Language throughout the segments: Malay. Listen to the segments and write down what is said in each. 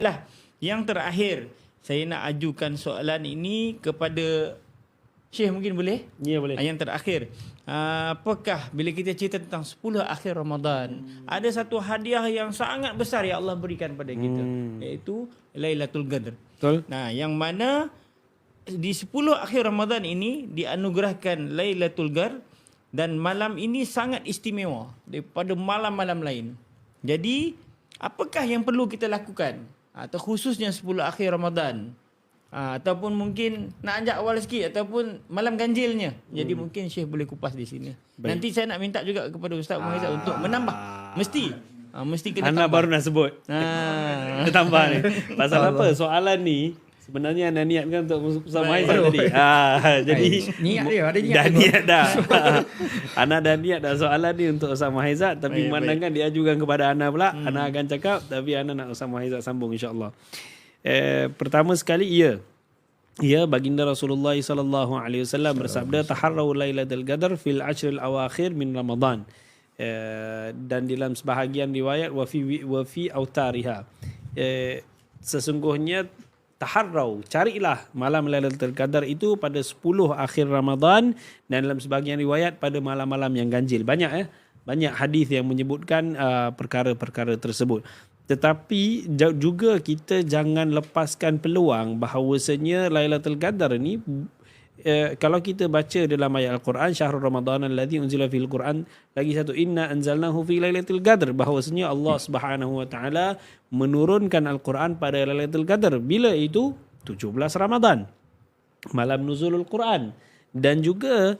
Lah, yang terakhir saya nak ajukan soalan ini kepada Syekh, mungkin boleh? Ya, boleh. Yang terakhir, apakah bila kita cerita tentang 10 akhir Ramadan, ada satu hadiah yang sangat besar yang Allah berikan pada kita, iaitu Lailatul Qadar. Betul. Nah, yang mana di 10 akhir Ramadan ini dianugerahkan Lailatul Qadar, dan malam ini sangat istimewa daripada malam-malam lain. Jadi, apakah yang perlu kita lakukan? Atau khususnya 10 akhir Ramadan, ataupun mungkin nak ajak awal sikit, ataupun malam ganjilnya. Jadi mungkin Syekh boleh kupas di sini. Baik. Nanti saya nak minta juga kepada Ustaz Muhaizat untuk menambah. Mesti kena Ana tambah. baru nak sebut. Kita tambah ni. Pasal apa? Soalan ni sebenarnya Ana niatkan untuk Ustaz Muhaizat tadi. Jadi Niat dia, ada niat dah dia. niat dah. Ana dah niat dah soalan ni untuk Ustaz Muhaizat, tapi Baik, memandangkan diajukan kepada Ana pula, Ana akan cakap, tapi Ana nak Ustaz Muhaizat sambung insya-Allah. Pertama sekali, baginda Rasulullah sallallahu alaihi wasallam bersabda, taharrau lailatul qadar fil ashril awakhir min Ramadan. Dan dalam sebahagian riwayat wa fi autariha. Sesungguhnya taharrau, carilah malam Lailatul Qadar itu pada 10 akhir Ramadan, dan dalam sebahagian riwayat pada malam-malam yang ganjil. Banyak hadis yang menyebutkan perkara-perkara tersebut. Tetapi juga kita jangan lepaskan peluang bahawasanya Lailatul Qadar ni, kalau kita baca dalam ayat Al-Quran, syahrul Ramadan alladzi unzila fil Quran, lagi satu, inna anzalnahu fi Lailatul Qadar, bahawasanya Allah Subhanahu wa taala menurunkan Al-Quran pada Lailatul Qadar. Bila itu? 17 Ramadan, malam nuzulul Quran. Dan juga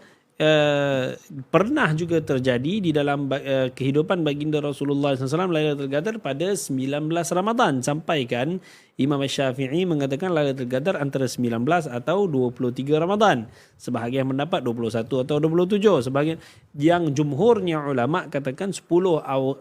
pernah juga terjadi di dalam kehidupan baginda Rasulullah SAW Lailatul Qadar pada 19 Ramadan, sampaikan Imam Syafi'i mengatakan Lailatul Qadar antara 19 atau 23 Ramadan. Sebahagian mendapat 21 atau 27. Sebahagian yang jumhurnya ulama katakan 10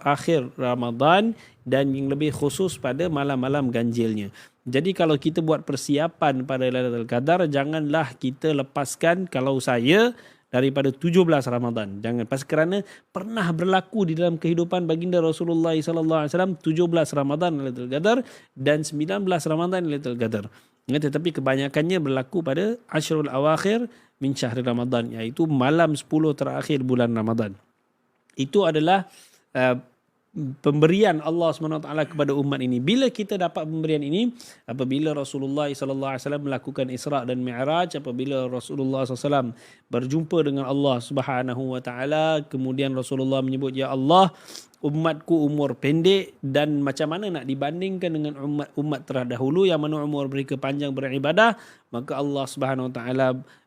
akhir Ramadan, dan yang lebih khusus pada malam-malam ganjilnya. Jadi kalau kita buat persiapan pada Lailatul Qadar, janganlah kita lepaskan, kalau saya, daripada 17 Ramadan. Jangan, kerana pernah berlaku di dalam kehidupan baginda Rasulullah sallallahu alaihi wasallam 17 Ramadan Lailatul Qadar dan 19 Ramadan Lailatul Qadar. Tetapi kebanyakannya berlaku pada Ashrul Awakhir min Syahril Ramadan, iaitu malam 10 terakhir bulan Ramadan. Itu adalah pemberian Allah SWT kepada umat ini. Bila kita dapat pemberian ini? Apabila Rasulullah SAW melakukan Isra' dan Mi'raj, apabila Rasulullah SAW berjumpa dengan Allah SWT, kemudian Rasulullah menyebut, ya Allah, umatku umur pendek, dan macam mana nak dibandingkan dengan umat terdahulu yang mana umur mereka panjang beribadah. Maka Allah SWT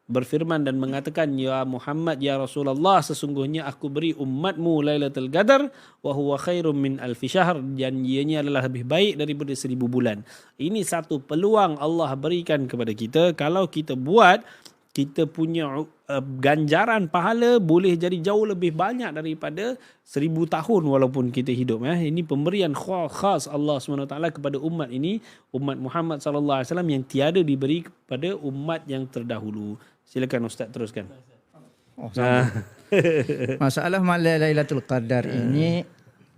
berfirman dan mengatakan, ya Muhammad, ya Rasulullah, sesungguhnya aku beri umatmu Lailatul Qadar wa huwa khairum min alfi syahr, dan ianya adalah lebih baik daripada 1000 bulan. Ini satu peluang Allah berikan kepada kita. Kalau kita buat, kita punya ganjaran pahala boleh jadi jauh lebih banyak daripada 1000 tahun walaupun kita hidup. Ini pemberian khas Allah SWT kepada umat ini, umat Muhammad SAW, yang tiada diberi kepada umat yang terdahulu. Silakan Ustaz teruskan. Masalah malam Lailatul Qadar ini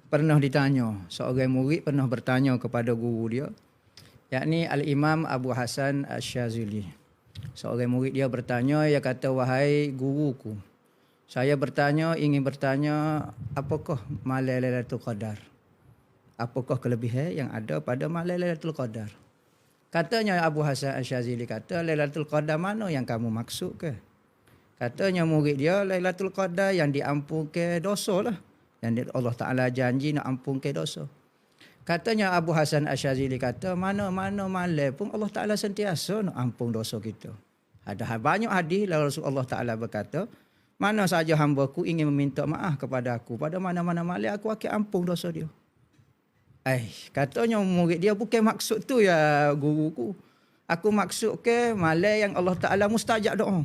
pernah ditanya. Seorang murid pernah bertanya kepada guru dia, yakni Al-Imam Abu Hasan Asy-Syazili. Seorang murid dia bertanya, dia kata, wahai guruku, saya ingin bertanya, apakah malam Lailatul Qadar? Apakah kelebihan yang ada pada malam Lailatul Qadar? Katanya Abu Hasan Asy-Syazili kata, Lailatul Qadar mana yang kamu maksud ke? Katanya murid dia, Lailatul Qadar yang diampunkan dosa lah. Yang Allah Ta'ala janji nak ampunkan dosa. Katanya Abu Hasan Asy-Syazili kata, mana-mana malam pun Allah Ta'ala sentiasa nak ampun dosa kita. Ada banyak hadis Rasulullah Ta'ala berkata, mana saja hamba-Ku ingin meminta maaf kepada aku, pada mana-mana malam aku akan ampun dosa dia. Katanya murid dia, bukan maksud tu ya guruku. Aku maksud ke malam yang Allah Ta'ala mustajab doa.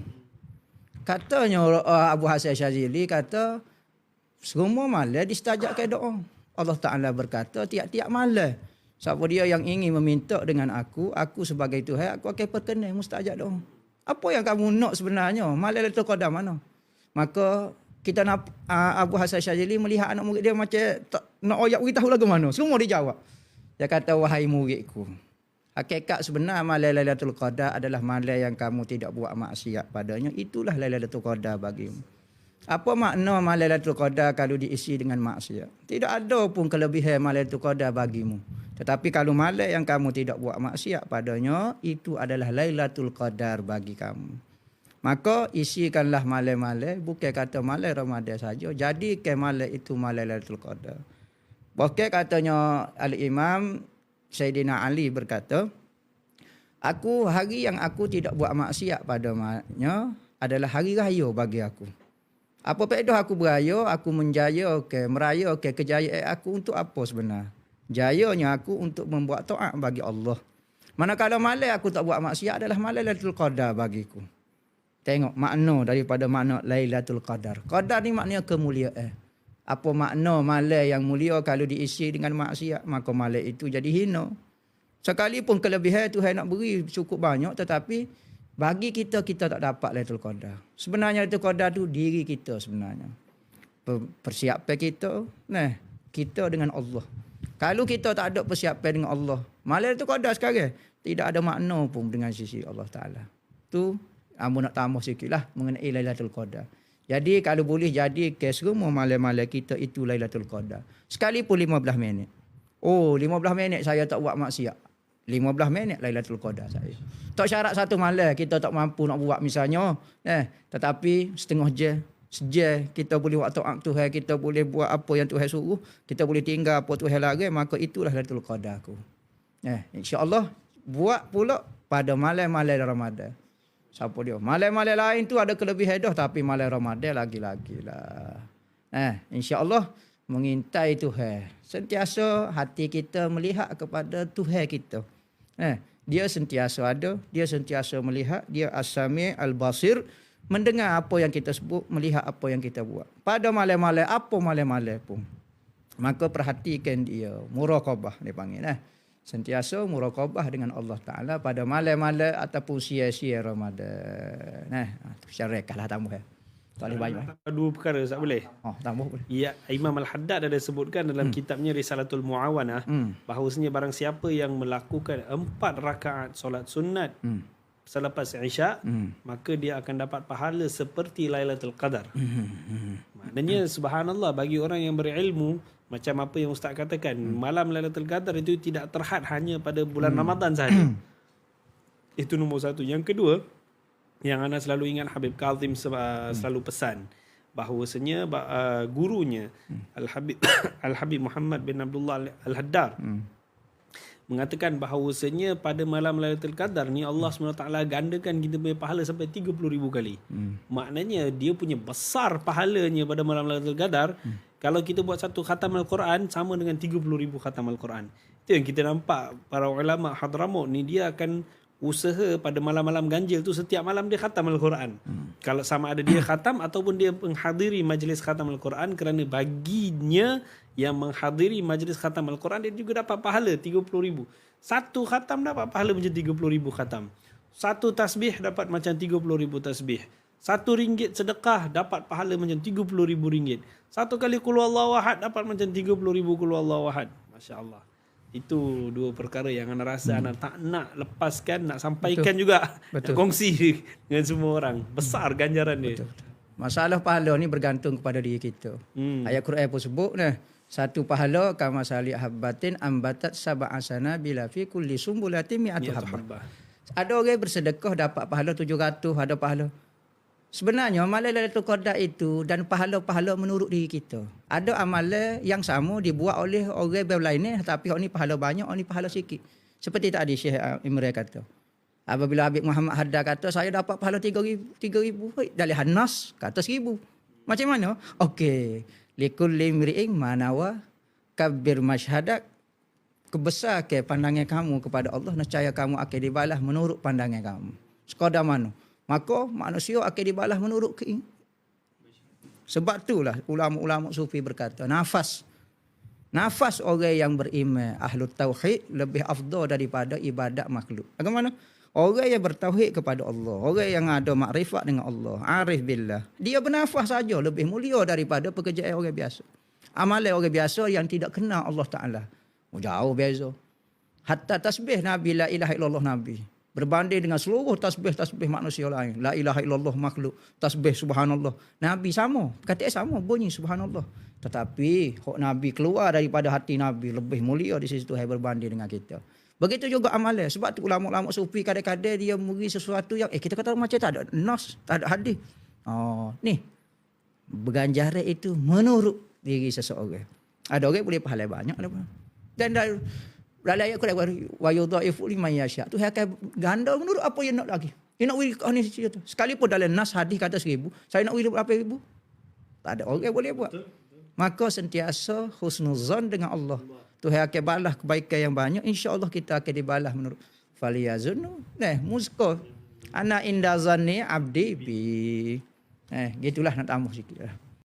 Katanya Abu Hasan Syazili kata, semua malam distajabkan doa. Allah Ta'ala berkata, tiap-tiap malam, siapa dia yang ingin meminta dengan aku sebagai Tuhan, aku akan perkenan mustajab doa. Apa yang kamu nak sebenarnya? Malam Lailatul Qadar mana? Maka kita nak Abu Hasan Syazili melihat anak murid dia macam tak nak oyak beritahu lagu mana. Semua dijawab. Dia kata, wahai muridku, hakikat sebenar malam Lailatul Qadar adalah malam yang kamu tidak buat maksiat padanya. Itulah Lailatul Qadar bagimu. Apa makna malam Lailatul Qadar kalau diisi dengan maksiat? Tidak ada pun kelebihan malam Lailatul Qadar bagimu. Tetapi kalau malam yang kamu tidak buat maksiat padanya, itu adalah Lailatul Qadar bagi kamu. Maka isikanlah malam-malam, bukan kata malam Ramadan saja. Jadikan malam itu malam Lailatul Qadar. Bahkan katanya Al-Imam Sayyidina Ali berkata, hari yang aku tidak buat maksiat padanya adalah hari raya bagi aku. Apa faedah aku beraya, aku menjaya meraya kejayaan aku untuk apa sebenar? Jayanya aku untuk membuat taat bagi Allah. Manakala malam aku tak buat maksiat adalah malam Lailatul Qadar bagiku. Tengok makna daripada makna Lailatul Qadar. Qadar ni maknanya kemuliaan. Apa makna malam yang mulia kalau diisi dengan maksiat, maka malam itu jadi hina. Sekalipun kelebihan Tuhan nak beri cukup banyak, tetapi bagi kita tak dapat Lailatul Qadar. Sebenarnya Lailatul Qadar tu diri kita sebenarnya. Persiapan kita, kita dengan Allah. Kalau kita tak ada persiapan dengan Allah, malam Lailatul Qadar sekarang tidak ada makna pun dengan sisi Allah Taala. Tu amu nak tambah sikitlah mengenai Lailatul Qadar. Jadi kalau boleh jadi ke semua malam-malam kita itu Lailatul Qadar. Sekalipun 15 minit. 15 minit saya tak buat maksiat. 15 minit Lailatul Qadar saya. Tak syarat satu malam kita tak mampu nak buat misalnya, tetapi setengah jam, sejam kita boleh buat taat Tuhan, kita boleh buat apa yang Tuhan suruh, kita boleh tinggal apa Tuhan larang, maka itulah Lailatul Qadar aku. Insya-Allah buat pula pada malam-malam Ramadan. Siapa dia? Malam-malam lain tu ada kelebihan dah, tapi malam Ramadan lagi-lagilah. Insya-Allah mengintai Tuhan. Sentiasa hati kita melihat kepada Tuhan kita. Dia sentiasa ada, dia sentiasa melihat, dia As-Sami' Al-Basir, mendengar apa yang kita sebut, melihat apa yang kita buat. Pada malam-malam, apa malam-malam pun. Maka perhatikan dia, muraqabah dia panggil. Sentiasa muraqabah dengan Allah Ta'ala pada malam-malam ataupun sia-sia Ramadan. Syarikahlah tambah. Tak boleh banyak. Dua perkara tak boleh. Tambah boleh. Ya, Imam Al-Haddad ada sebutkan dalam kitabnya Risalatul Muawanah bahawasanya barang siapa yang melakukan 4 rakaat solat sunat selepas Isyak, maka dia akan dapat pahala seperti Lailatul Qadar. Maknanya subhanallah, bagi orang yang berilmu, macam apa yang Ustaz katakan, malam Lailatul Qadar itu tidak terhad hanya pada bulan Ramadan sahaja. Itu nombor satu. Yang kedua, yang ana selalu ingat Habib Kazim selalu pesan bahawasanya gurunya Al-Habib Muhammad bin Abdullah Al-Haddar mengatakan bahawasanya pada malam Lailatul Qadar ni Allah SWT gandakan kita punya pahala sampai 30,000 kali. Maknanya dia punya besar pahalanya pada malam Lailatul Qadar. Kalau kita buat satu khatam Al-Quran sama dengan 30,000 khatam Al-Quran. Itu yang kita nampak para ulama Hadramaut ni, dia akan usaha pada malam-malam ganjil tu setiap malam dia khatam Al-Quran. Kalau sama ada dia khatam ataupun dia menghadiri majlis khatam Al-Quran, kerana baginya yang menghadiri majlis khatam Al-Quran dia juga dapat pahala 30,000. Satu khatam dapat pahala macam 30,000 khatam. Satu tasbih dapat macam 30,000 tasbih. RM1 sedekah dapat pahala macam 30,000 ringgit. Satu kali qul huwallahu ahad dapat macam 30,000 qul huwallahu ahad. Masya-Allah. Itu dua perkara yang anda rasa anda tak nak lepaskan, nak sampaikan. Betul. Juga. Betul. Nak kongsi dengan semua orang. Besar ganjaran dia. Betul. Masalah pahala ni bergantung kepada diri kita. Ayat Quran pun sebut satu pahala kama sali habbatin ambatat sab'a sanabila fi kulli sumbulatin mi'atu habbah. Ada orang bersedekah dapat pahala 700, ada pahala. Sebenarnya amalan Lailatul Qadar itu dan pahala-pahala menurut diri kita. Ada amalan yang sama dibuat oleh orang berlain, tapi orang ni pahala banyak, orang ni pahala sikit. Seperti tadi Syekh Imran kata. Apabila Habib Muhammad Haddad kata saya dapat pahala 3,000, dari Hanas kata 1,000. Macam mana? Okey. Likulli imri'in manawa kabbir masyhadak. Kebesar ke pandangan kamu kepada Allah, nescaya kamu akan dibalas menurut pandangan kamu. Sekadar mana? Maka manusia akan dibalas menurut keinginan. Sebab itulah ulama-ulama sufi berkata, nafas orang yang beriman ahlu tauhid lebih afdal daripada ibadat makhluk. Bagaimana? Orang yang bertauhid kepada Allah, orang yang ada makrifat dengan Allah, arif billah, dia bernafas saja lebih mulia daripada pekerjaan orang biasa. Amalan orang biasa yang tidak kenal Allah Ta'ala. Jauh beza. Hatta tasbih Nabi la ilaha illallah Nabi. Berbanding dengan seluruh tasbih-tasbih manusia lain. La ilaha illallah makhluk. Tasbih subhanallah. Nabi sama. Kataan sama bunyi subhanallah. Tetapi hak Nabi keluar daripada hati Nabi lebih mulia di sisi Tuhan berbanding dengan kita. Begitu juga amalan. Sebab tu ulama-ulama sufi kadang-kadang dia beri sesuatu yang kita kata macam tak ada nas, tak ada hadis. Oh, ni. Berganjaran itu menurut diri seseorang. Ada orang boleh pahala banyak. Dan dalam ayat Quran wa yudhaifu liman yasha. Tu akan ganda menurut apa yang nak lagi. Dia nak wili ni situ. Sekalipun dalam nas hadis kata 1000, saya nak wili berapa ribu? Tak ada orang boleh buat. Maka sentiasa husnuzan dengan Allah. Tuhan akan balas kebaikan yang banyak. InsyaAllah kita akan dibalas menurut faliyazunnu. Muska. Ana inda zanni abdi bi. Gitulah nak tambah sikit.